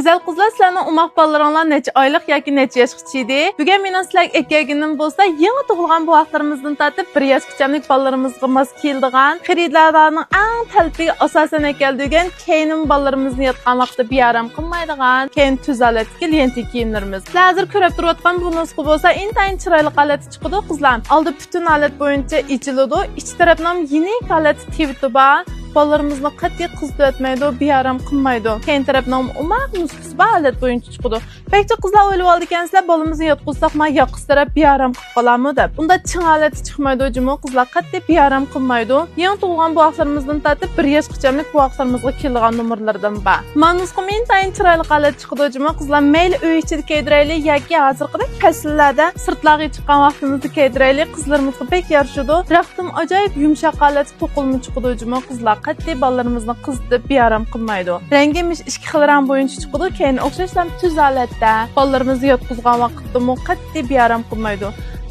Güzel qızlar, sizlarning umaq balalarınlar neçə aylıq yoki neçə yaşqıcha idi? Bugun mening sizlarga ekkaginim bo'lsa, yangi tug'ilgan bu vaqtlarimizdan tortib 1 yoshgacha balalarimizga mos keladigan, xaridlarning eng talbiga asosan ekaldigan, keyin balalarimizni yotgan vaqtda bearam qilmaydigan, keyin tuzalatga lenti kiyimlarimiz. Sizlar hozir ko'rib turayotgan bu nusxa bo'lsa, intayin chiroyli holat chiqadi qizlar. Oldi butun holat bo'yicha ichiladi, ich tarafdan yenik holat tiviti bor. Balalarimizni qat'iy qizdirmaydi, bearam qilmaydi. Keyin tarafdan umaq nusxasi bor holat bo'yicha chiqadi. Bekcha qizlar o'ylab oldi ekansizlar, balamizni yotqizsak, men yoqis taraf bearam qilib qolammi deb. Unda ching holati chiqmaydi, jimo qizlar qat'iy bearam qilmaydi. Yangi tug'ilgan bu vaqtlarimizdan tortib 1 yoshgacha bu vaqtlarimizga kelgan nomerlardan bor. Men nusxam intayin chiroyli holat chiqadi, jimo qizlar. Mayli uy ichida kiydiraylik yoki hozirgidek fasllarda sirtlarga chiqqan vaqtimizda kiydiraylik, qizlarimizga bek yarashadi. Raqtim ajoyib yumshoq holat to'qilma chiqadi, jimo qizlar. Qat'iy balalarimizni qizdib bearam qilmaydi. Rangimiz 2 xil rang bo'yicha chiqadi, keyin o'xshashlar tuz holatda balalarimizni yotqizgan vaqtda qat'iy bearam qilmaydi.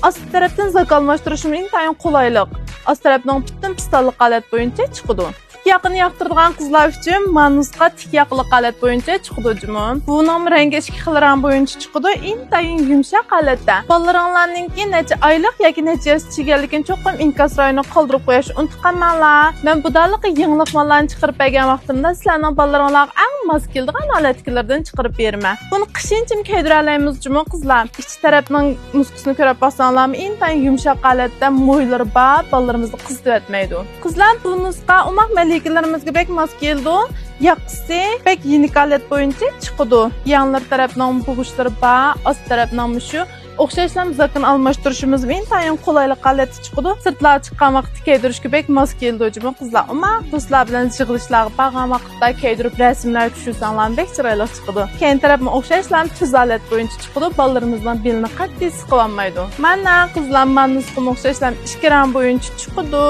Ost tarafdan zak almashtirishim intayin qulaylik. Ost tarafdan butun pistonlik holat bo'yicha chiqadi. Yaqin yoqtiradigan qizlar uchun manusqa tik yaqinli holat bo'yicha chiqadi jimo. Bu nom rangi 2 xil rang bo'yicha chiqadi, intayin yumshoq holatda. Balalaringlarningki necha oylik yoki necha yoshgacha ekanligini cho'qim inkas rayini qoldirib qo'yish unutqanmanlar. Men bu daliqi yangiliklarni chiqarib bergan vaqtimda sizlarning balalaringlarga eng mos keladigan holatlardan chiqarib beraman. Buni qishinchim keydira olamiz jimo qizlar. Ich tarafning nusxasini ko'rib baksanglarmi, intayin yumshoq holatda mo'ylari bor, balalarimizni qizdirmaydi. Qizlar bu nusxa umaq lekinlarimizga bek mos keldi. Yaqsi bek yenik holat bo'yicha chiqadi. Yanlar tarafdan bug'ishlari bor, ost tarafdan shu o'xshashlar zakin almashtirishimiz intayin qulaylik holatda chiqadi. Sirtlar chiqqan vaqtda kiydirishga bek mos keldi jimo qizlar. Ammo do'stlar bilan yig'ilishlarga borgan vaqtda kiydirib rasmlar tushirsanlar bek chiroyli chiqadi. Keyin tarafdan o'xshashlar tuz holat bo'yicha chiqadi. Balalarimizdan belini qat'iy siqib olmaydi. Mana qizlar manusqa o'xshashlar 2 rang bo'yicha chiqadi.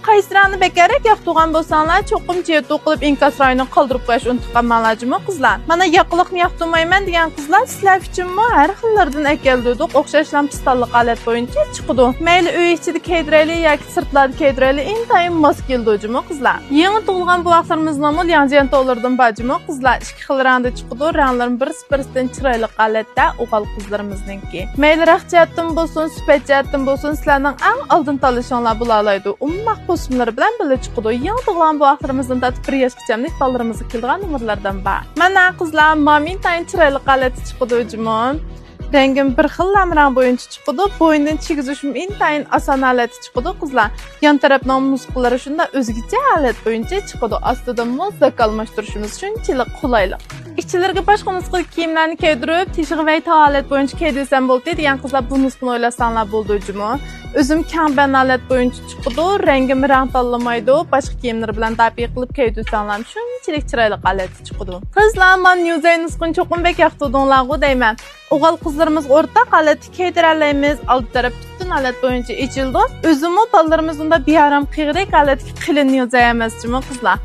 Qaysi rangni bekarek yoqtirgan bo'lsanglar, cho'qim jet o'qilib inkas rayini qoldirib qo'yish unutqanmanlar jimo qizlar. Mana yoqiliqni yoqtirmayman degan qizlar sizlar uchunmi har xillardan ekaldidik. O'xshashlar pistonlik holat bo'yicha chiqadi. Mayli uy ichida kiydiraylik yoki sirtlarda kiydiraylik, intayin mos keldi jimo qizlar. Yangi tug'ilgan bu vaqtlarimizdan mol yangi to'lirdan bor jimo qizlar. 2 xil rangda chiqadi. Ranglarim birisidan chiroyli holatda o'g'il qizlarimizningki. Mayli raqchatdan bo'lsin, supatchatdan bo'lsin, sizlarning eng oldin tanlashinglar bo'la oladi. Ummaq qo'shimlar bilan birga chiqadi. Yangi tug'ilgan bu vaqtlarimizdan tortib 1 yoshgacha balalarimizni kelgan nomerlardan bor. Mana qizlar, momin tayin chiroyli holatda chiqadi jimo. Rangim bir xil rang bo'yicha chiqadi. Bo'yindan chigizishim intayin oson holatda chiqadi qizlar. Yon tarafdan musqulari shunda o'zgacha holat bo'yicha chiqadi. Ostida muzak almashtirishimiz shunchalik qulaylik. İçilərə başqa nusxa kiyimlərini kiydirib, teshig'i və holat bo'yicha kiydirsam bo'ldi degan qizlar bu nusxani o'ylasanlar bo'ldi jimo. O'zim kamban holat bo'yicha chiqadi, rangim rang tanlamaydi, boshqa kiyimlar bilan tabiiy qilib kiydirsanlar shunchalik chiroyli holatda chiqadi. Qizlar, men Newzay nusxani cho'qim bek yoqtirdinglar-ku deyman. O'g'il qizlarimiz o'rtaq holatda kiydiramiz, old taraf butun holat bo'yicha ichildi. O'zimmi balalarimiz unda bearam qiyrak holatga qilin Newzay emas jimo qizlar.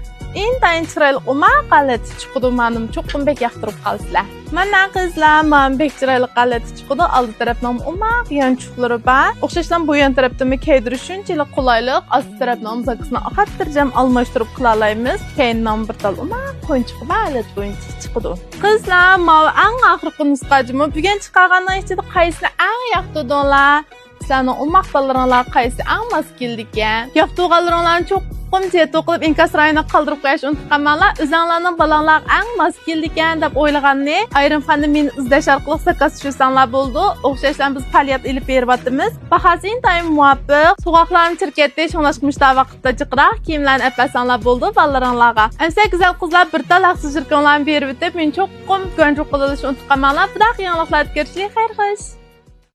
Intayin chiroyli umaq holatda chiqadi, menim cho'qim bek yoqtirib qolsizlar. Mana qizlar, men bek chiroyli holatda chiqadi. Old tarafdan umaq yanchuqlari bor. O'xshashdan bu yon tarafdan kiydirish shunchalik qulaylik. Ost tarafdan zakisni xotirjam almashtirib qila olamiz. Keyin bir tal umaq qo'yinchiq holat bo'yicha chiqadi. Qizlar, men eng oxirgi nusxajimi bugun chiqargandan ichida qaysini eng yoqtirdinglar? Sizlarning umaq balaringlar qaysi eng mos keldi ekan? Yoqtirganlaringlarni cho'qim jet o'qilib inkas rayini qoldirib qo'yish unutqanmanlar. O'zinglarning balanglar eng mos keldi ekan deb o'ylaganni ayrim fanda meni izlash orqali zakaz tushirsanlar bo'ldi. O'xshashlar biz faoliyat ilib beryapmiz. Bahasi intayin muvofiq. So'g'oqlarni chirkatda shunlashmishlar vaqtda jiqroq kiyimlarni apsanlar bo'ldi balaringlarga. Amsa go'zal qizlar bir tal haqsiz jirkonlarni berib o'tib, men cho'qim ko'nchib qilishni unutqanmanlar. Xudo yangiliklar ko'rishlik xayr xo'sh.